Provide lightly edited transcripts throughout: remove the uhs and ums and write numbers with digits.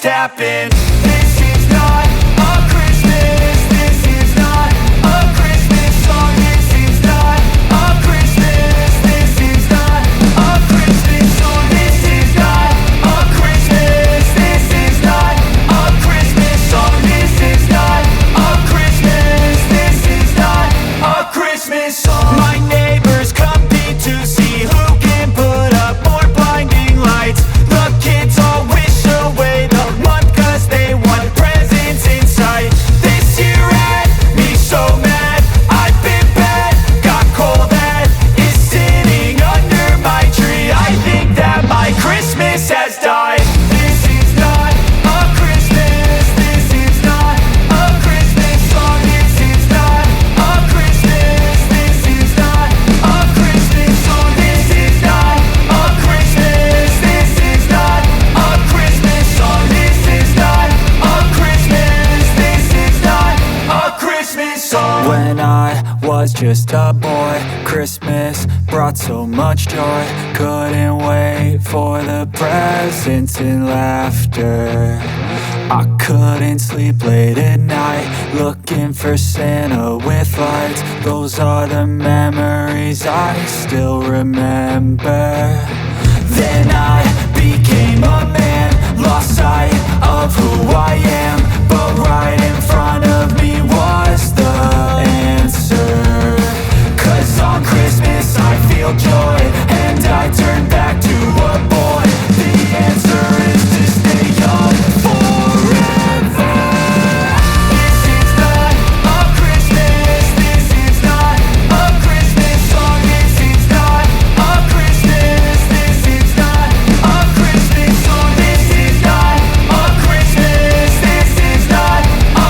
Happened. This is not a Christmas. This is not a Christmas song. This is not a Christmas. This is not a Christmas song. This is not a Christmas. This is not a Christmas song. This is not a Christmas. This is not a Christmas song. My neighbors compete to see who can put up more blinding lights. The kids all wish away the month 'cause they want presents in sight. This year had me so mad, I've been bad, got coal that is sitting under my tree. I think that my Christmas has died. This is not a Christmas. This is not a Christmas song. This is not a Christmas. This is not a Christmas song. This is not a Christmas. This is not a Christmas song. This is not a Christmas. This is not a Christmas song. When I was just a boy, Christmas brought so much joy. Couldn't wait for the presents and laughter. I couldn't sleep late at night, looking for Santa with lights. Those are the memories I still remember. Then I became a man, lost sight of who I am, but right in front of me was the answer. 'Cause on Christmas I feel joy, and I turn back to a boy. The answer is to stay young forever. This is not a Christmas. This is not a Christmas song. This is not a Christmas. This is not a Christmas song. This is not a Christmas. This is not a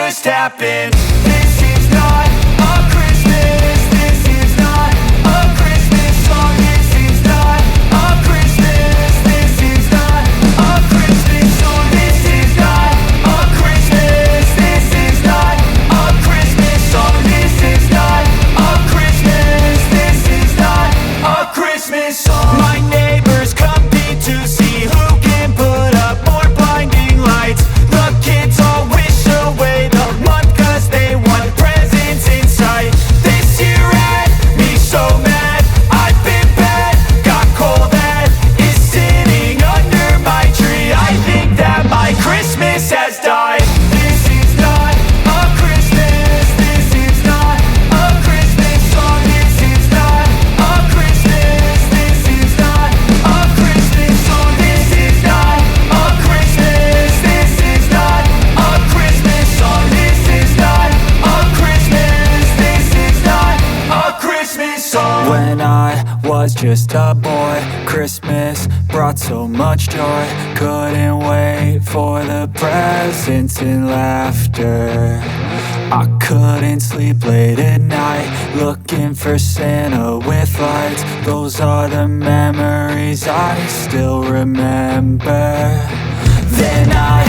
just happened. This is not a Christmas. This is not a Christmas song. This is not a Christmas. This is not a Christmas song. This is not a Christmas. This is not a Christmas song. This is not a Christmas. This is not a Christmas song. My neighbors compete to see who can put up more blinding lights. The kids all wish away the month 'cause they want presents in sight. This year had me so mad, I've been bad, got coal that is sitting under my tree. I think that my Christmas has died. This is not a Christmas. This is not a Christmas song. This is not a Christmas. This is not a Christmas song. This is not a Christmas. This is not a Christmas song. This is not a Christmas. This is not a Christmas song. When I was just a boy, Christmas brought so much joy. Couldn't wait for the presents and laughter. I couldn't sleep late at night, looking for Santa with lights. Those are the memories I still remember. Then I